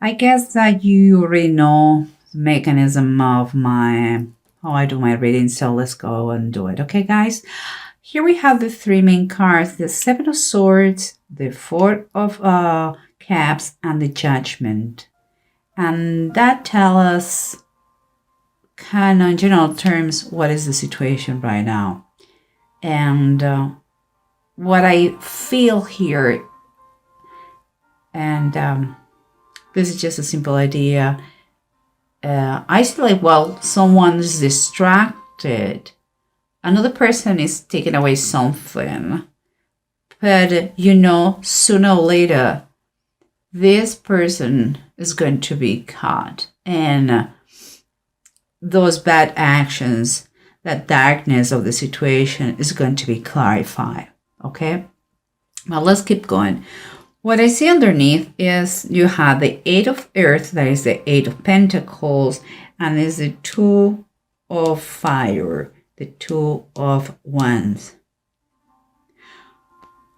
I guess that you already know the mechanism of how I do my reading, so let's go and do it. Okay, guys? Here we have the three main cards, the Seven of Swords, the Four of Cups, and the Judgment. And that tells us, kind of in general terms, what is the situation right now. And what I feel here, and this is just a simple idea. I feel like, well, someone's distracted. Another person is taking away something. But, sooner or later, this person is going to be caught. And those bad actions, that darkness of the situation is going to be clarified. Okay? Now let's keep going. What I see underneath is you have the Eight of Earth, that is the Eight of Pentacles, and is the Two of Fire, the Two of Wands.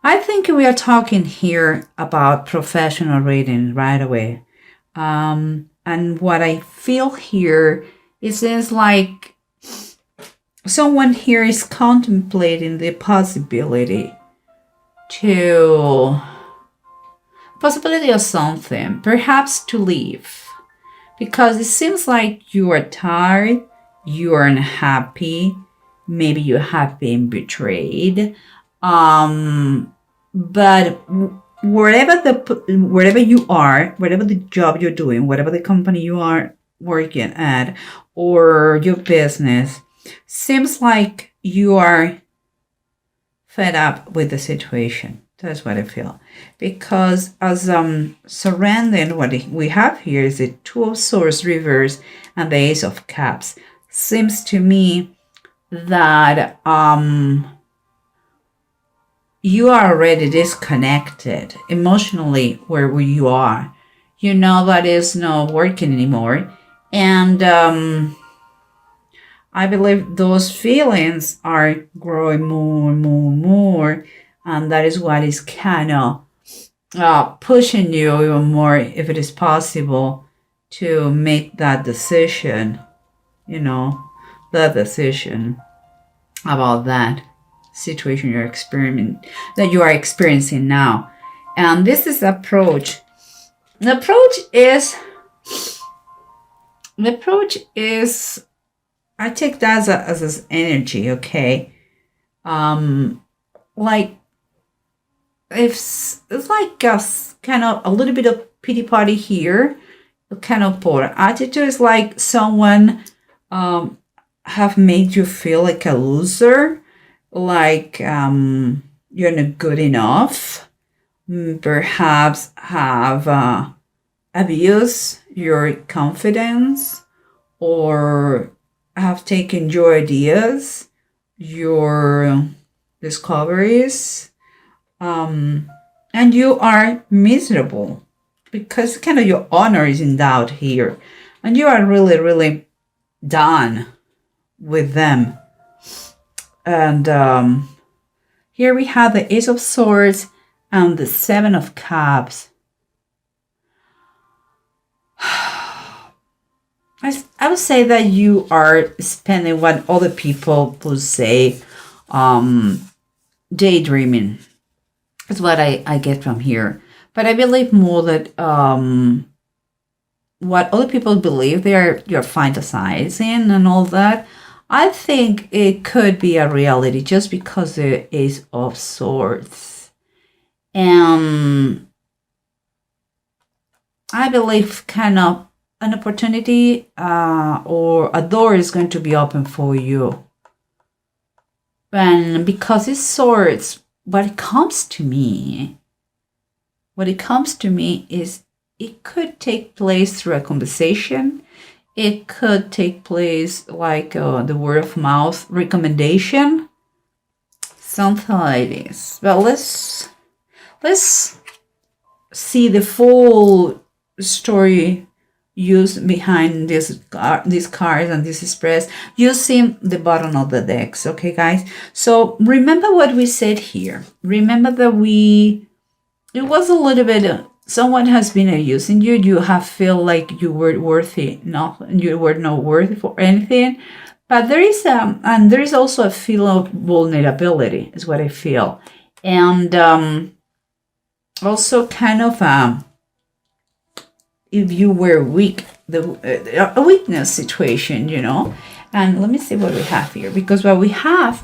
I think we are talking here about professional reading right away. And what I feel here is like someone here is contemplating the possibility of something, perhaps to leave, because it seems like you are tired, you are unhappy, maybe you have been betrayed, but wherever you are, whatever the job you're doing, whatever the company you are working at, or your business, seems like you are fed up with the situation. That's what I feel. Because as surrounding what we have here is the Two of Swords reverse and the Ace of Cups. Seems to me that you are already disconnected emotionally where you are. That is not working anymore. And I believe those feelings are growing more and more and more. And that is what is kind of pushing you even more, if it is possible, to make that decision, the decision about that situation that you are experiencing now. And this is the approach. The approach is, I take that as energy, okay? Like, it's like kind of a little bit of pity party here, kind of poor attitude. Is like someone have made you feel like a loser, like you're not good enough, perhaps have abused your confidence, or have taken your ideas, your discoveries, and you are miserable because kind of your honor is in doubt here, and you are really, really done with them. And here we have the Ace of Swords and the Seven of Cups. I would say that you are spending what other people would say daydreaming. That's what I get from here. But I believe more that what other people believe you're fantasizing and all that, I think it could be a reality just because there is of Swords. And I believe kind of an opportunity or a door is going to be open for you. And because it's Swords, what it comes to me is it could take place through a conversation. It could take place like the word of mouth recommendation, something like this. But let's see the full story used behind these cards and this express using the bottom of the decks. Okay, guys. So remember what we said here. Remember that it was a little bit someone has been abusing you. You have feel like you were worthy, you were not worthy for anything. But there is and there is also a feel of vulnerability, is what I feel, and also kind of if you were weak, a weakness situation, And let me see what we have here, because what we have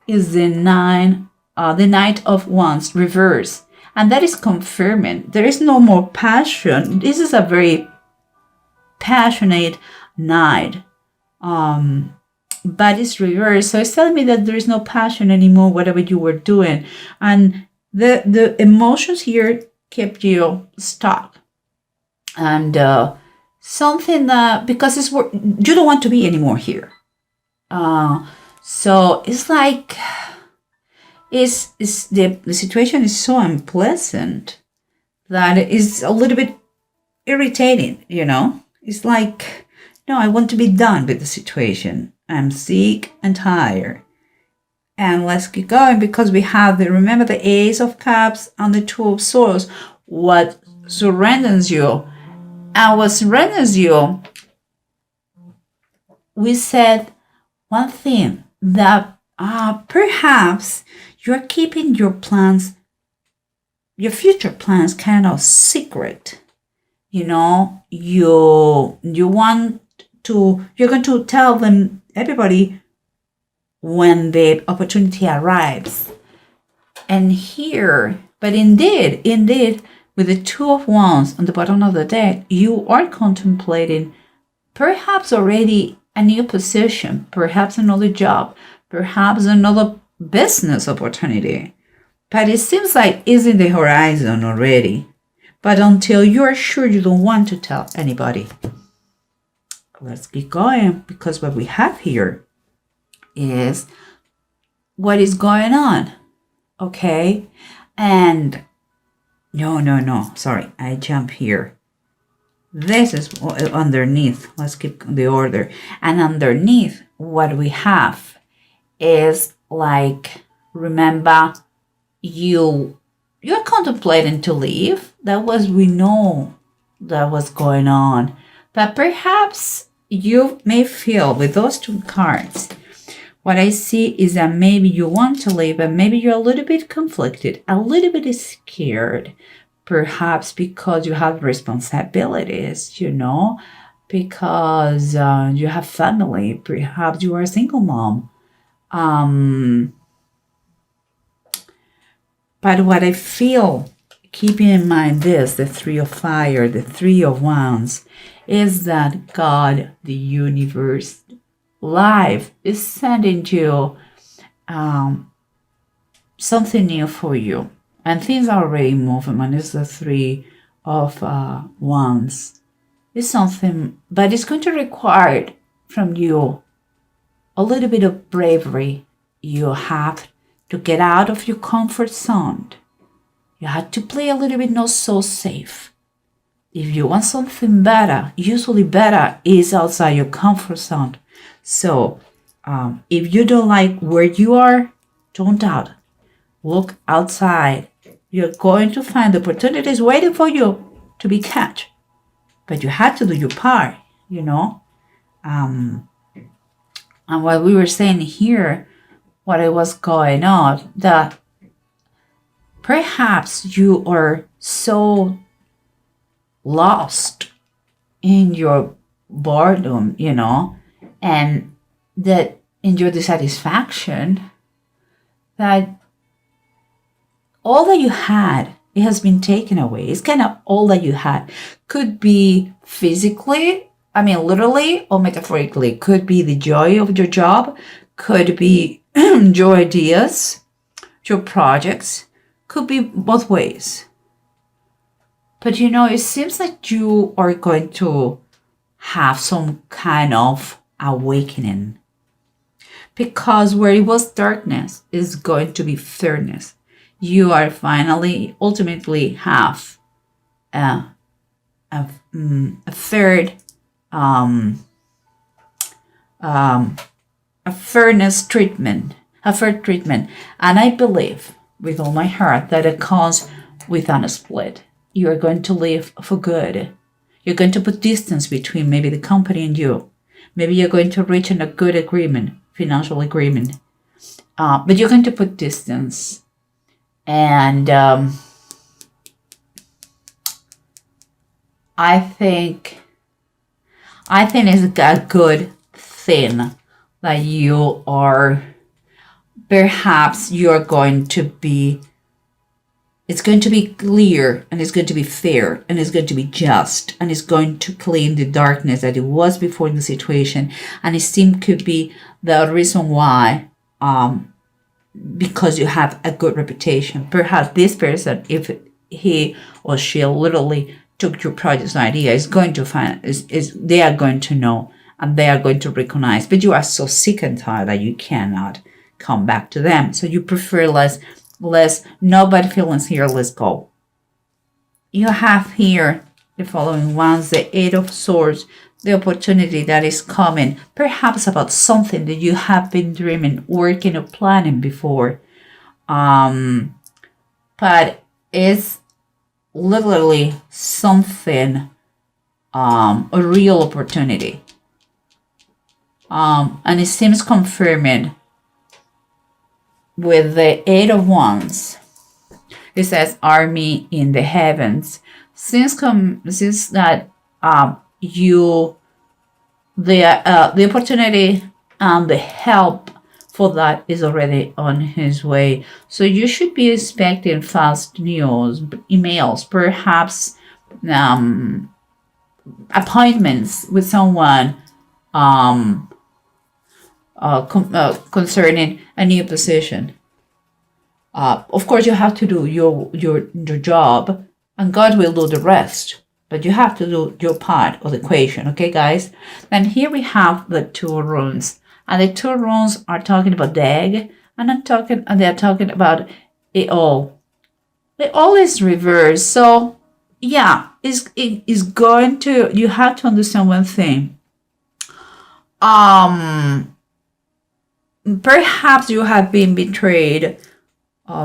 is the Knight of Wands reverse, and that is confirming there is no more passion. This is a very passionate knight, but it's reversed, so it's telling me that there is no passion anymore, whatever you were doing, and the emotions here kept you stuck, and something that, because you don't want to be anymore here. So it's like the situation is so unpleasant that it's a little bit irritating, It's like, no, I want to be done with the situation. I'm sick and tired. And let's keep going, because we have remember the Ace of Cups and the Two of Swords. What surrenders you? And what surrenders you, we said one thing, that perhaps you're keeping your plans, your future plans, kind of secret. You want to, you're going to tell them, everybody, when the opportunity arrives. And here, but indeed, with the Two of Wands on the bottom of the deck, you are contemplating perhaps already a new position, perhaps another job, perhaps another business opportunity. But it seems like it's in the horizon already. But until you're sure, you don't want to tell anybody. Let's keep going, because what we have here is what is going on. Okay? And no, sorry, I jump here. This is underneath. Let's keep the order. And underneath, what we have is like, remember, you're contemplating to leave. We know that was going on. But perhaps you may feel with those two cards, what I see is that maybe you want to leave, but maybe you're a little bit conflicted, a little bit scared, perhaps because you have responsibilities, because you have family, perhaps you are a single mom. But what I feel, keeping in mind this, the Three of Fire, the Three of Wands, is that God, the universe, life is sending you something new for you. And things are already moving. And it's the Three of Wands. It's something, but it's going to require from you a little bit of bravery. You have to get out of your comfort zone. You have to play a little bit not so safe. If you want something better, usually better is outside your comfort zone. So if you don't like where you are, don't doubt. Look outside. You're going to find opportunities waiting for you to be catch. But you have to do your part, And what we were saying here, what it was going on, that perhaps you are so lost in your boredom, and that in your dissatisfaction, that all that you had, it has been taken away. It's kind of all that you had. Could be physically, literally or metaphorically. Could be the joy of your job. Could be your ideas, your projects. Could be both ways. But it seems like you are going to have some kind of awakening. Because where it was darkness is going to be fairness. You are ultimately have a fair treatment. And I believe with all my heart that it comes with a split. you are going to leave for good. You're going to put distance between maybe the company and you. Maybe you're going to reach a good agreement, financial agreement. But you're going to put distance. And I think it's a good thing that you are, perhaps you're going to be, it's going to be clear, and it's going to be fair, and it's going to be just, and it's going to clean the darkness that it was before in the situation. And it seemed could be the reason why, because you have a good reputation. Perhaps this person, if he or she literally took your project's idea, is going to find, they are going to know, and they are going to recognize, but you are so sick and tired that you cannot come back to them. So you prefer less, no bad feelings here, let's go. You have here the following ones: the Eight of Swords, the opportunity that is coming, perhaps about something that you have been dreaming, working, or planning before. But it's literally something, a real opportunity. And it seems confirming with the Eight of Wands. It says army in the heavens. Since that the opportunity and the help for that is already on his way. So you should be expecting fast news, emails, perhaps appointments with someone concerning a new position. Of course, you have to do your job, and God will do the rest. But you have to do your part of the equation, okay, guys? Then here we have the two runes, and the two runes are talking about the egg, and they're talking about it all. It all is reversed, so yeah, it is going to. You have to understand one thing. Perhaps you have been betrayed.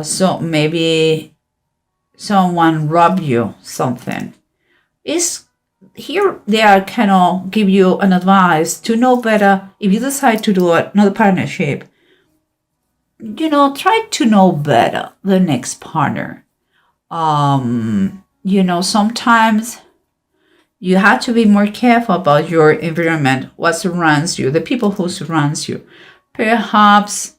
So maybe someone robbed you something. Is here they are kind of give you an advice to know better if you decide to do another partnership. Try to know better the next partner. Sometimes you have to be more careful about your environment, what surrounds you, the people who surrounds you. Perhaps,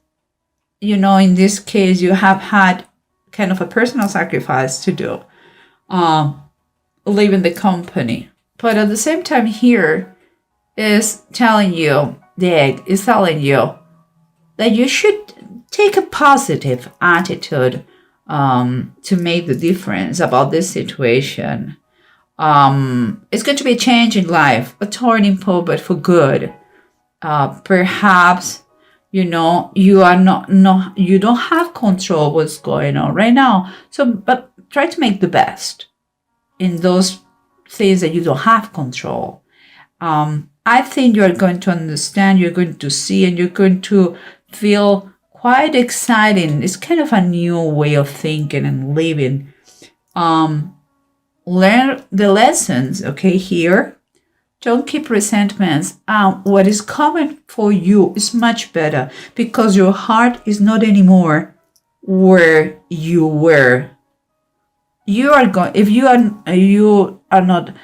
in this case, you have had kind of a personal sacrifice to do, leaving the company. But at the same time here is telling you, the egg is telling you that you should take a positive attitude to make the difference about this situation. It's going to be a change in life, a turning point, but for good. Perhaps you are you don't have control of what's going on right now. So, but try to make the best in those things that you don't have control. I think you're going to understand, you're going to see, and you're going to feel quite exciting. It's kind of a new way of thinking and living. Learn the lessons, okay, here. Don't keep resentments. What is coming for you is much better because your heart is not anymore where you were. You are going. If you are not,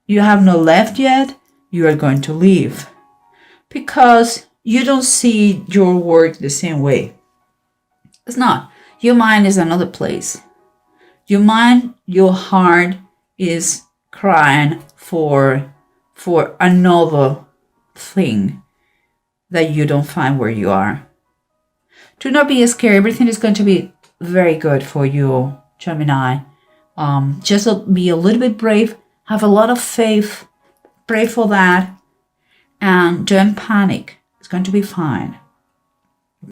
you have not left yet. You are going to leave because you don't see your work the same way. It's not. Your mind is another place. Your mind, your heart is crying for another thing that you don't find where you are. Do not be scared. Everything is going to be very good for you, Gemini. Just be a little bit brave. Have a lot of faith. Pray for that. And don't panic. It's going to be fine.